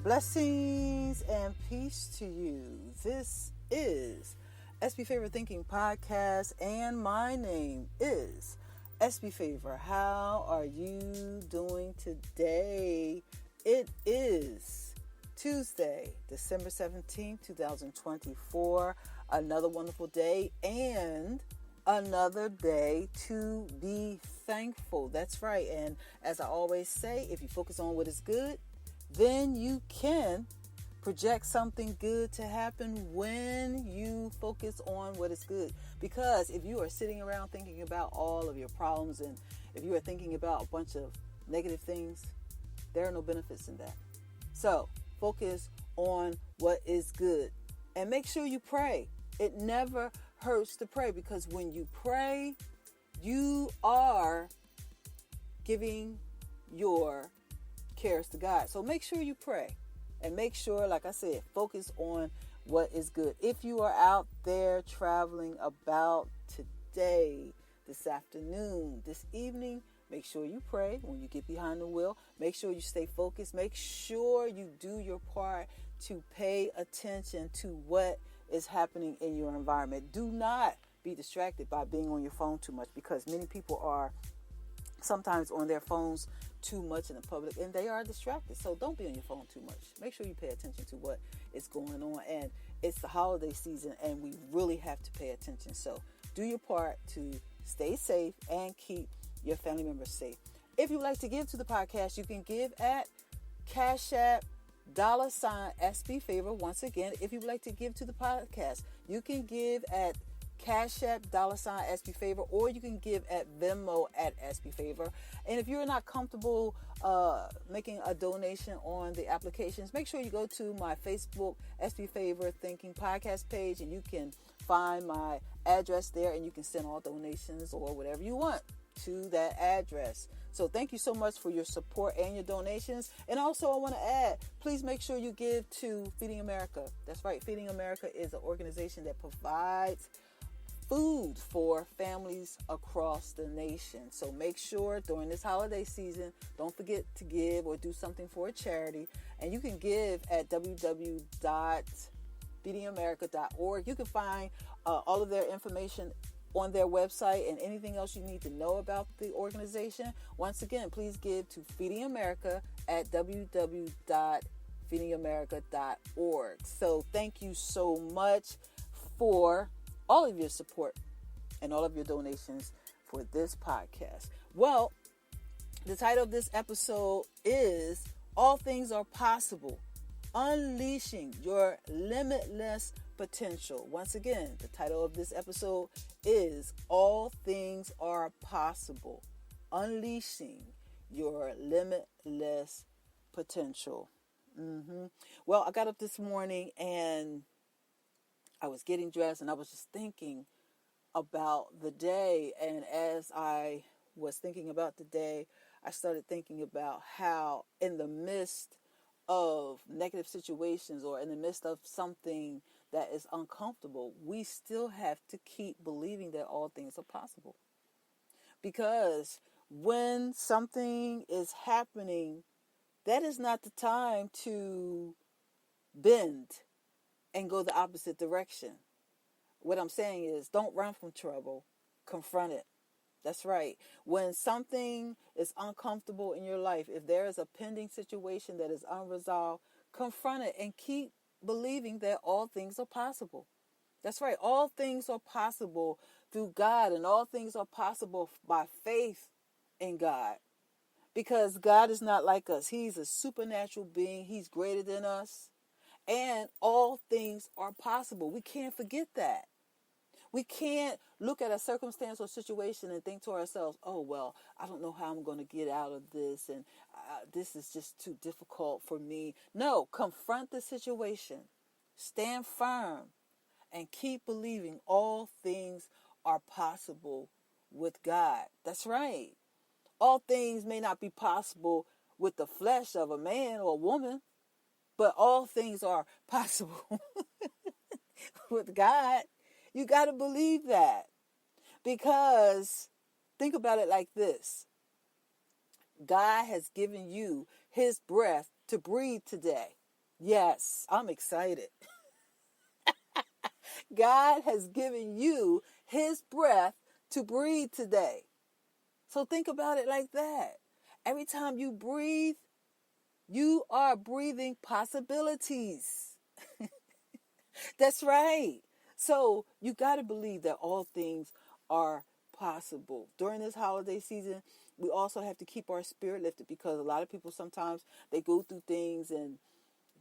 Blessings and peace to you. This is SB Favor Thinking Podcast, and my name is SB Favor. How are you doing today? It is Tuesday, December 17th, 2024. Another wonderful day and another day to be thankful. That's right. And as I always say, if you focus on what is good, then you can project something good to happen when you focus on what is good. Because if you are sitting around thinking about all of your problems, and if you are thinking about a bunch of negative things, there are no benefits in that. So focus on what is good and make sure you pray. It never hurts to pray, because when you pray, you are giving your cares to God. So make sure you pray, and make sure, like I said, focus on what is good. If you are out there traveling about today, this afternoon, this evening, make sure you pray when you get behind the wheel. Make sure you stay focused. Make sure you do your part to pay attention to what is happening in your environment. Do not be distracted by being on your phone too much, because many people are sometimes on their phones too much in the public, and they are distracted. So don't be on your phone too much. Make sure you pay attention to what is going on. And it's the holiday season, and we really have to pay attention. So do your part to stay safe and keep your family members safe. If you would like to give to the podcast, you can give at Cash App $SB Favor. Once again, if you would like to give to the podcast, you can give at Cash App $SB Favor, or you can give at Venmo at SB Favor. And if you're not comfortable making a donation on the applications, make sure you go to my Facebook SB Favor Thinking Podcast page, and you can find my address there, and you can send all donations or whatever you want to that address. So thank you so much for your support and your donations. And also, I want to add, please make sure you give to Feeding America. That's right. Feeding America is an organization that provides food for families across the nation. So make sure during this holiday season, don't forget to give or do something for a charity. And you can give at www.feedingamerica.org. You can find all of their information on their website, and anything else you need to know about the organization. Once again, please give to Feeding America at www.feedingamerica.org. So thank you so much for all of your support and all of your donations for this podcast. Well, the title of this episode is All Things Are Possible, Unleashing Your Limitless Potential. Once again, the title of this episode is All Things Are Possible, Unleashing Your Limitless Potential. Well, I got up this morning and I was getting dressed, and I was just thinking about the day. And as I was thinking about the day, I started thinking about how in the midst of negative situations, or in the midst of something that is uncomfortable, we still have to keep believing that all things are possible. Because when something is happening, that is not the time to bend and go the opposite direction. What I'm saying is, don't run from trouble, confront it. That's right. When something is uncomfortable in your life, if there is a pending situation that is unresolved, confront it and keep believing that all things are possible. That's right. All things are possible through God, and all things are possible by faith in God. Because God is not like us. He's a supernatural being. He's greater than us. And all things are possible. We can't forget that. We can't look at a circumstance or situation and think to ourselves, oh, well, I don't know how I'm going to get out of this, and this is just too difficult for me. No, confront the situation. Stand firm and keep believing all things are possible with God. That's right. All things may not be possible with the flesh of a man or a woman, but all things are possible with God. You got to believe that, because think about it like this. God has given you his breath to breathe today. Yes, I'm excited. God has given you his breath to breathe today. So think about it like that. Every time you breathe, you are breathing possibilities. That's right. So you got to believe that all things are possible. During this holiday season, we also have to keep our spirit lifted, because a lot of people sometimes they go through things and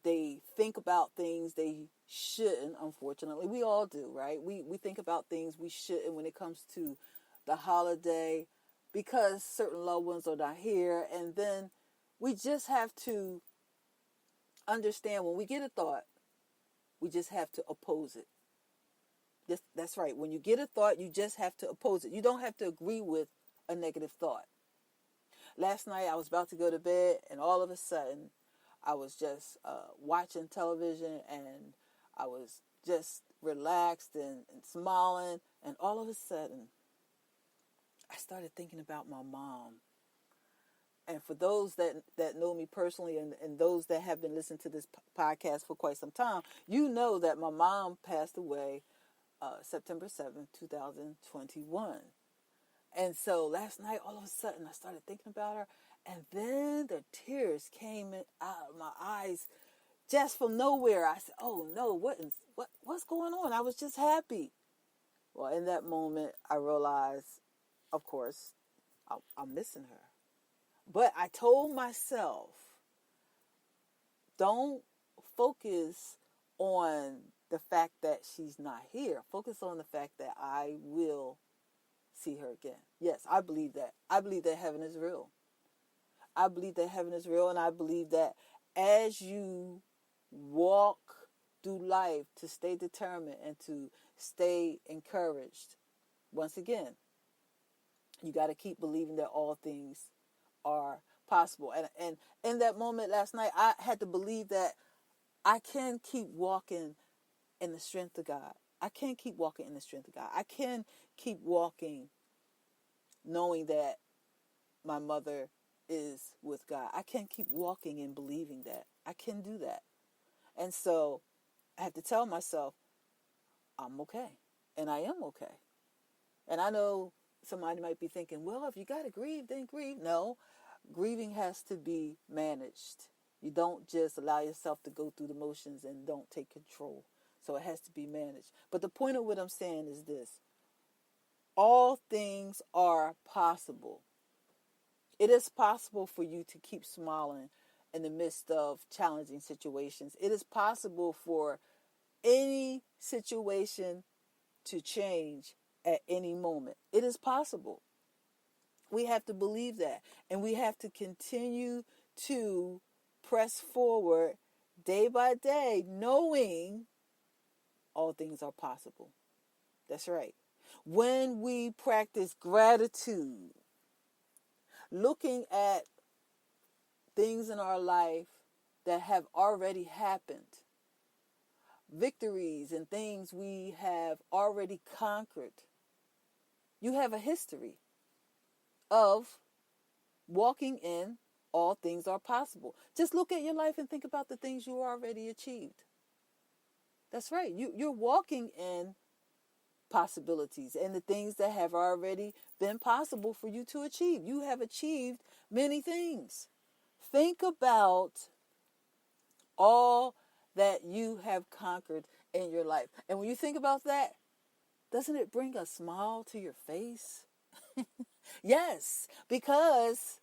they think about things they shouldn't. Unfortunately, we all do, right? We think about things we shouldn't when it comes to the holiday, because certain loved ones are not here. And then we just have to understand, when we get a thought, we just have to oppose it. That's right. When you get a thought, you just have to oppose it. You don't have to agree with a negative thought. Last night, I was about to go to bed, and all of a sudden, I was just watching television, and I was just relaxed and smiling. And all of a sudden, I started thinking about my mom. And for those that know me personally, and those that have been listening to this podcast for quite some time, you know that my mom passed away September 7th, 2021. And so last night, all of a sudden, I started thinking about her. And then the tears came out of my eyes just from nowhere. I said, oh no, what's going on? I was just happy. Well, in that moment, I realized, of course, I'm missing her. But I told myself, don't focus on the fact that she's not here. Focus on the fact that I will see her again. Yes, I believe that. I believe that heaven is real. I believe that heaven is real, and I believe that as you walk through life, to stay determined and to stay encouraged, once again, you got to keep believing that all things are possible. And in that moment last night, I had to believe that I can keep walking in the strength of God. I can keep walking in the strength of God. I can keep walking knowing that my mother is with God. I can keep walking and believing that. I can do that. And so I have to tell myself, I'm okay. And I am okay. And I know somebody might be thinking, well, if you got to grieve, then grieve. No, grieving has to be managed. You don't just allow yourself to go through the motions and don't take control. So it has to be managed. But the point of what I'm saying is this. All things are possible. It is possible for you to keep smiling in the midst of challenging situations. It is possible for any situation to change at any moment. It is possible. We have to believe that. And we have to continue to press forward day by day, knowing all things are possible. That's right. When we practice gratitude, looking at things in our life that have already happened, victories and things we have already conquered, you have a history of walking in all things are possible. Just look at your life and think about the things you already achieved. That's right. You're walking in possibilities and the things that have already been possible for you to achieve. You have achieved many things. Think about all that you have conquered in your life. And when you think about that, doesn't it bring a smile to your face? Yes, because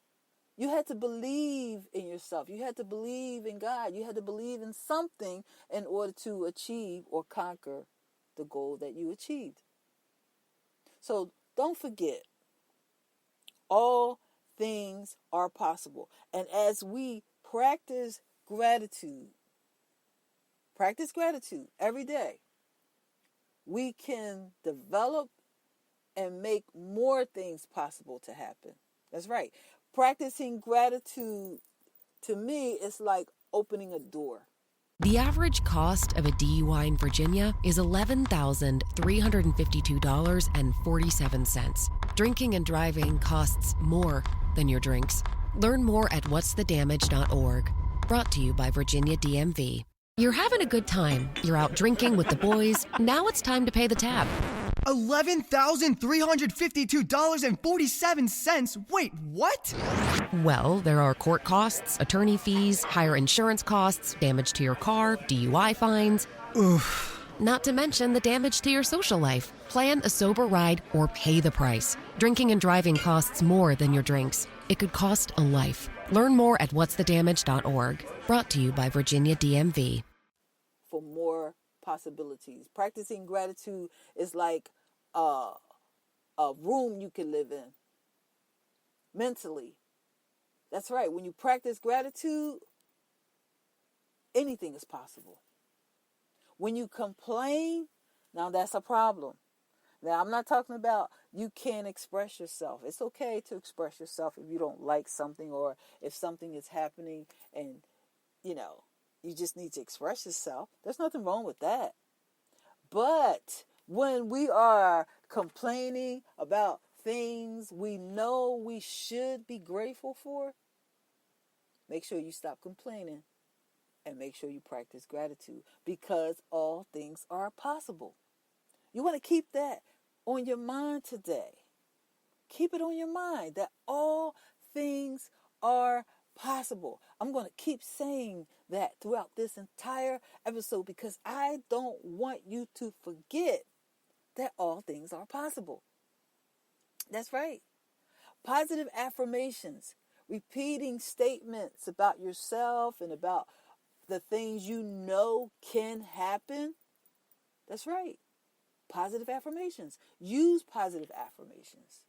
you had to believe in yourself. You had to believe in God. You had to believe in something in order to achieve or conquer the goal that you achieved. So don't forget, all things are possible. And as we practice gratitude every day, we can develop and make more things possible to happen. That's right. Practicing gratitude, to me, is like opening a door. The average cost of a DUI in Virginia is $11,352.47. Drinking and driving costs more than your drinks. Learn more at whatsthedamage.org. Brought to you by Virginia DMV. You're having a good time. You're out drinking with the boys. Now it's time to pay the tab. $11,352.47. Wait, what? Well, there are court costs, attorney fees, higher insurance costs, damage to your car, DUI fines. Oof. Not to mention the damage to your social life. Plan a sober ride or pay the price. Drinking and driving costs more than your drinks. It could cost a life. Learn more at whatsthedamage.org. Brought to you by Virginia DMV. For more possibilities. Practicing gratitude is like a room you can live in mentally. That's right. When you practice gratitude, anything is possible. When you complain, now that's a problem. Now, I'm not talking about you can't express yourself. It's okay to express yourself if you don't like something or if something is happening and, you just need to express yourself. There's nothing wrong with that. But when we are complaining about things we know we should be grateful for, make sure you stop complaining and make sure you practice gratitude because all things are possible. You want to keep that on your mind today. Keep it on your mind that all things are possible. I'm going to keep saying that throughout this entire episode because I don't want you to forget that all things are possible. That's right. Positive affirmations, repeating statements about yourself and about the things you know can happen. That's right. Positive affirmations. Use positive affirmations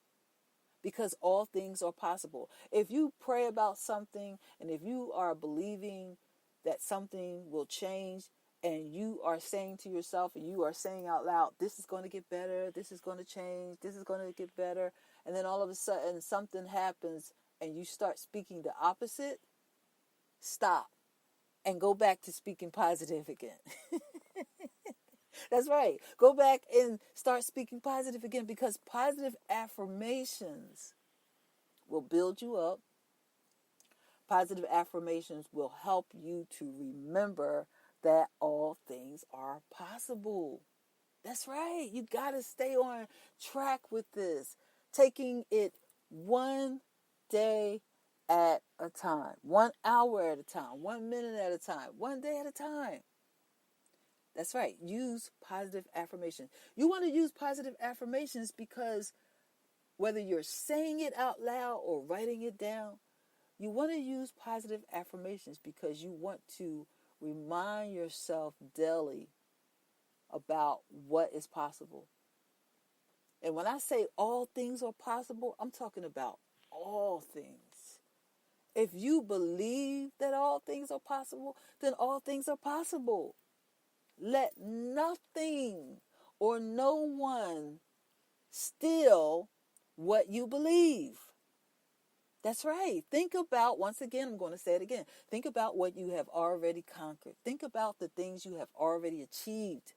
because all things are possible. If you pray about something and if you are believing that something will change and you are saying to yourself and you are saying out loud, this is going to get better, this is going to change, this is going to get better, and then all of a sudden something happens and you start speaking the opposite, stop and go back to speaking positive again. That's right. Go back and start speaking positive again because positive affirmations will build you up. Positive affirmations will help you to remember that all things are possible. That's right. You got to stay on track with this. Taking it one day at a time, 1 hour at a time, 1 minute at a time, 1 day at a time. That's right. Use positive affirmations. You want to use positive affirmations because whether you're saying it out loud or writing it down, you want to use positive affirmations because you want to remind yourself daily about what is possible. And when I say all things are possible, I'm talking about all things. If you believe that all things are possible, then all things are possible. Let nothing or no one steal what you believe. That's right. Think about, once again, I'm going to say it again. Think about what you have already conquered. Think about the things you have already achieved.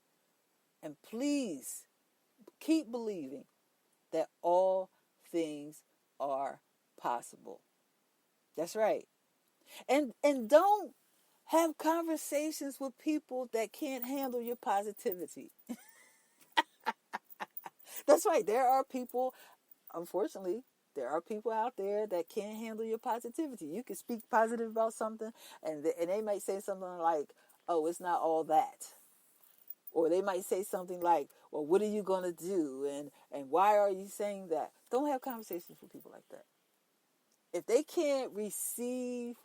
And please keep believing that all things are possible. That's right. And don't have conversations with people that can't handle your positivity. That's right. There are people, unfortunately, there are people out there that can't handle your positivity. You can speak positive about something and they might say something like, oh, it's not all that. Or they might say something like, well, what are you going to do? And why are you saying that? Don't have conversations with people like that. If they can't receive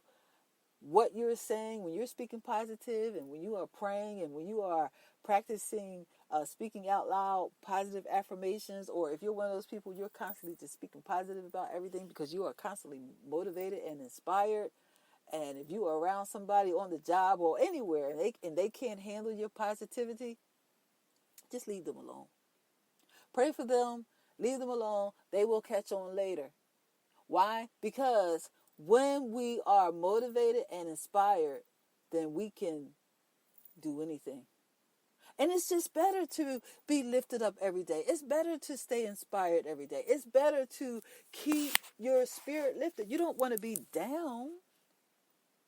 what you're saying when you're speaking positive and when you are praying and when you are practicing speaking out loud positive affirmations, or if you're one of those people, you're constantly just speaking positive about everything because you are constantly motivated and inspired. And if you are around somebody on the job or anywhere and they can't handle your positivity, just leave them alone. Pray for them, leave them alone. They will catch on later. Why? Because when we are motivated and inspired, then we can do anything. And it's just better to be lifted up every day. It's better to stay inspired every day. It's better to keep your spirit lifted. You don't want to be down.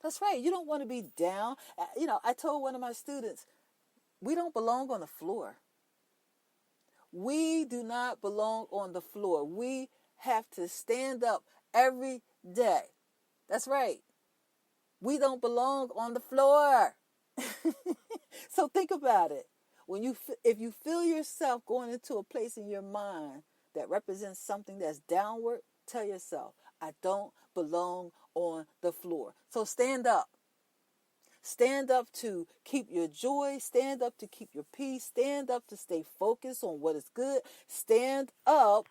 That's right. You don't want to be down. I told one of my students, we don't belong on the floor. We do not belong on the floor. We have to stand up every day. That's right. We don't belong on the floor. So think about it. If you feel yourself going into a place in your mind that represents something that's downward, tell yourself, I don't belong on the floor. So stand up. Stand up to keep your joy. Stand up to keep your peace. Stand up to stay focused on what is good. Stand up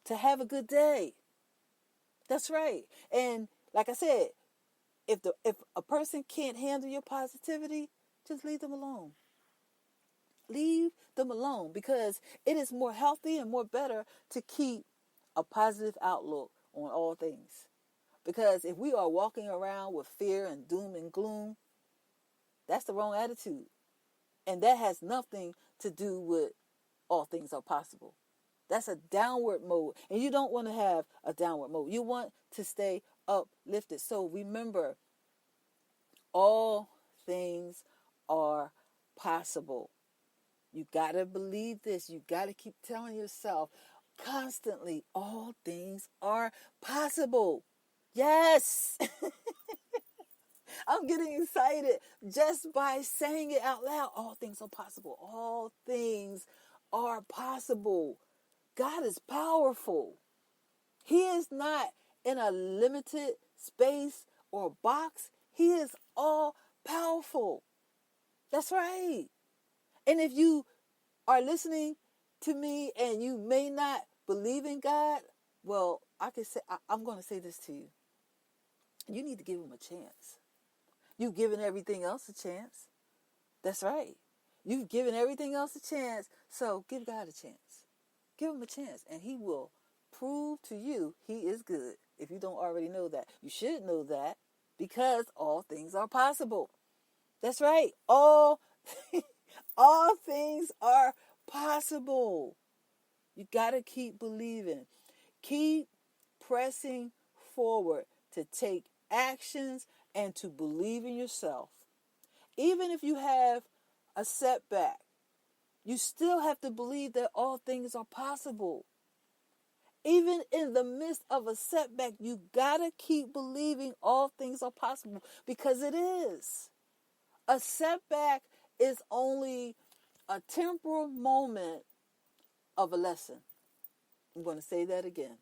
to have a good day. That's right. And like I said, if a person can't handle your positivity, just leave them alone. Leave them alone, because it is more healthy and more better to keep a positive outlook on all things. Because if we are walking around with fear and doom and gloom, that's the wrong attitude. And that has nothing to do with all things are possible. That's a downward mode. And you don't want to have a downward mode. You want to stay uplifted. So remember, all things are possible. You got to believe this. You got to keep telling yourself constantly, all things are possible. Yes. I'm getting excited just by saying it out loud. All things are possible. All things are possible. God is powerful. He is not in a limited space or box. He is all powerful. That's right. And if you are listening to me and you may not believe in God, well, I'm going to say this to you. You need to give him a chance. You've given everything else a chance. That's right. You've given everything else a chance. So give God a chance. Give him a chance. And he will prove to you he is good. If you don't already know that, you should know that, because all things are possible. That's right. All things are possible. You got to keep believing. Keep pressing forward to take actions and to believe in yourself. Even if you have a setback, you still have to believe that all things are possible. Even in the midst of a setback, you gotta keep believing all things are possible, because it is. A setback is only a temporal moment of a lesson. I'm going to say that again.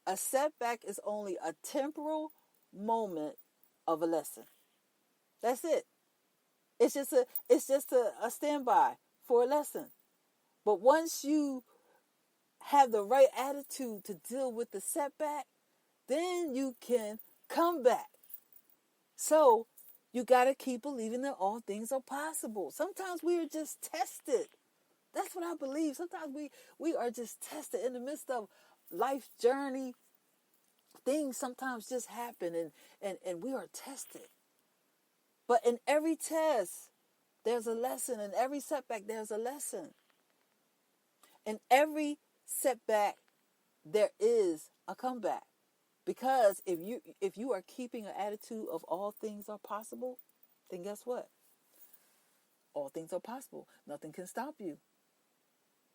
A setback is only a temporal moment of a lesson. That's it. It's just a standby for a lesson. But once you have the right attitude to deal with the setback, then you can come back. So you got to keep believing that all things are possible. Sometimes we are just tested. That's what I believe. Sometimes we are just tested in the midst of life's journey. Things sometimes just happen and we are tested. But in every test, there's a lesson. In every setback, there's a lesson. In every setback, there is a comeback. Because if you are keeping an attitude of all things are possible, then guess what? All things are possible. Nothing can stop you.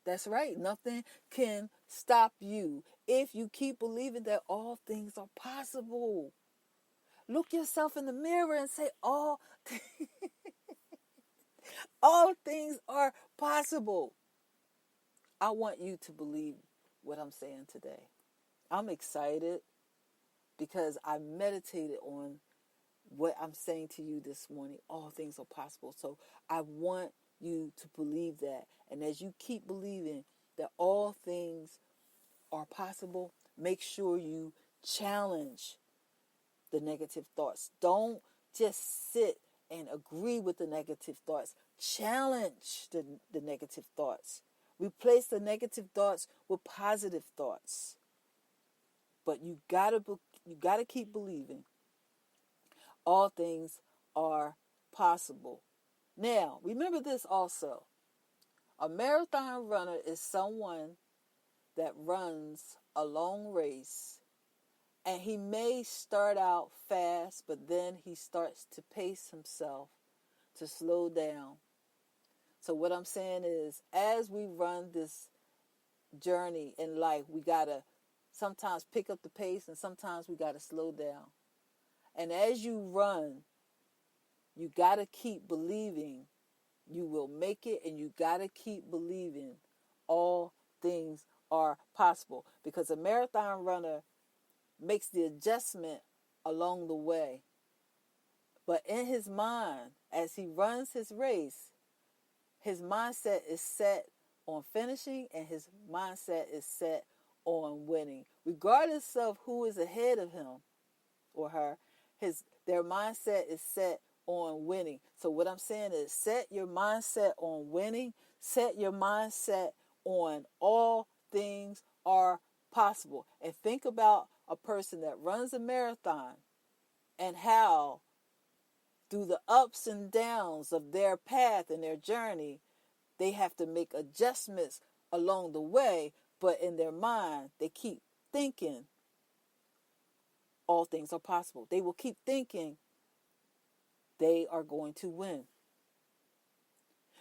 That's right. Nothing can stop you if you keep believing that all things are possible. Look yourself in the mirror and say, all things are possible. I want you to believe what I'm saying today. I'm excited because I meditated on what I'm saying to you this morning. All things are possible. So I want you to believe that. And as you keep believing that all things are possible, make sure you challenge the negative thoughts. Don't just sit and agree with the negative thoughts. Challenge the negative thoughts. Replace the negative thoughts with positive thoughts. But you gotta keep believing. All things are possible. Now, remember this also. A marathon runner is someone that runs a long race And he may start out fast, but then he starts to pace himself to slow down. So what I'm saying is, as we run this journey in life, we got to sometimes pick up the pace and sometimes we got to slow down. And as you run, you got to keep believing you will make it, and you got to keep believing all things are possible, because a marathon runner makes the adjustment along the way. But in his mind, as he runs his race, his mindset is set on finishing and his mindset is set on winning. Regardless of who is ahead of him or her, their mindset is set on winning. So what I'm saying is, set your mindset on winning. Set your mindset on all things are possible. And think about a person that runs a marathon and how through the ups and downs of their path and their journey, they have to make adjustments along the way, but in their mind, they keep thinking all things are possible. They will keep thinking they are going to win.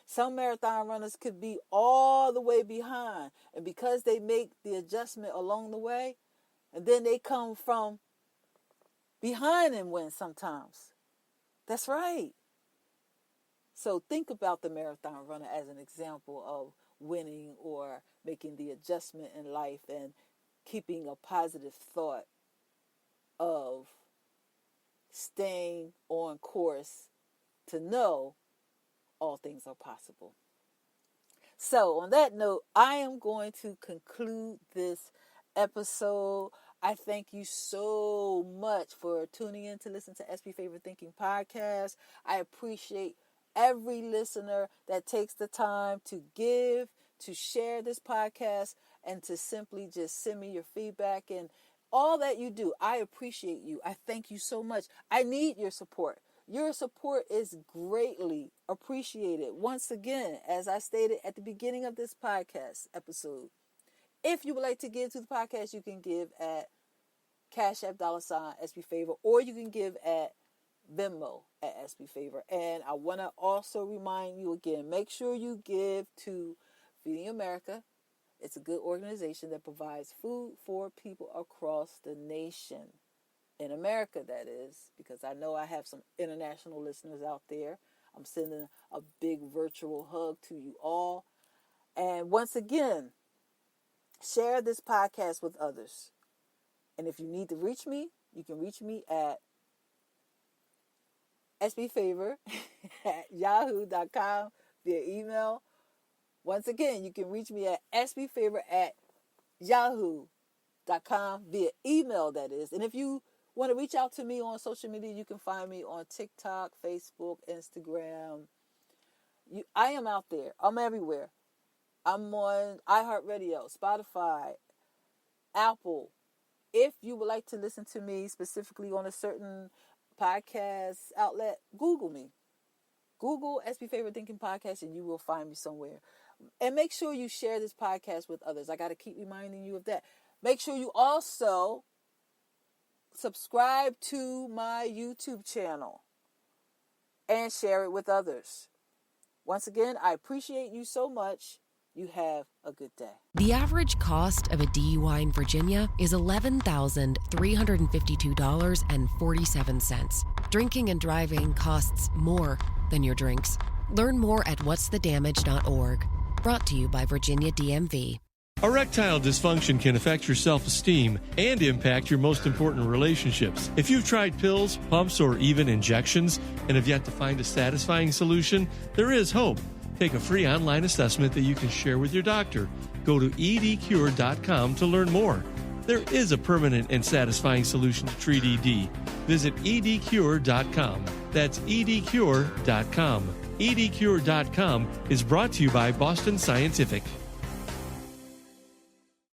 Some marathon runners could be all the way behind, and because they make the adjustment along the way, and then they come from behind and win sometimes. That's right. So think about the marathon runner as an example of winning or making the adjustment in life and keeping a positive thought of staying on course to know all things are possible. So on that note, I am going to conclude this episode. I thank you so much for tuning in to listen to SB Favorite Thinking Podcast. I appreciate every listener that takes the time to give, to share this podcast, and to simply just send me your feedback and all that you do. I appreciate you. I thank you so much. I need your support. Your support is greatly appreciated. Once again, as I stated at the beginning of this podcast episode, if you would like to give to the podcast, you can give at Cash App $SB Favor, or you can give at Venmo at SB Favor. And I want to also remind you again, make sure you give to Feeding America. It's a good organization that provides food for people across the nation. In America, that is, because I know I have some international listeners out there. I'm sending a big virtual hug to you all. And once again, share this podcast with others. And if you need to reach me, you can reach me at sbfavor at yahoo.com via email. Once again, you can reach me at sbfavor at yahoo.com via email, that is. And if you want to reach out to me on social media, you can find me on TikTok, Facebook, Instagram. I am out there. I'm everywhere. I'm on iHeartRadio, Spotify, Apple. If you would like to listen to me specifically on a certain podcast outlet, Google me. Google SB Favorite Thinking Podcast and you will find me somewhere. And make sure you share this podcast with others. I got to keep reminding you of that. Make sure you also subscribe to my YouTube channel and share it with others. Once again, I appreciate you so much. You have a good day. The average cost of a DUI in Virginia is $11,352.47. Drinking and driving costs more than your drinks. Learn more at whatsthedamage.org. Brought to you by Virginia DMV. Erectile dysfunction can affect your self-esteem and impact your most important relationships. If you've tried pills, pumps, or even injections and have yet to find a satisfying solution, there is hope. Take a free online assessment that you can share with your doctor. Go to edcure.com to learn more. There is a permanent and satisfying solution to treat ED. Visit edcure.com. That's edcure.com. edcure.com is brought to you by Boston Scientific.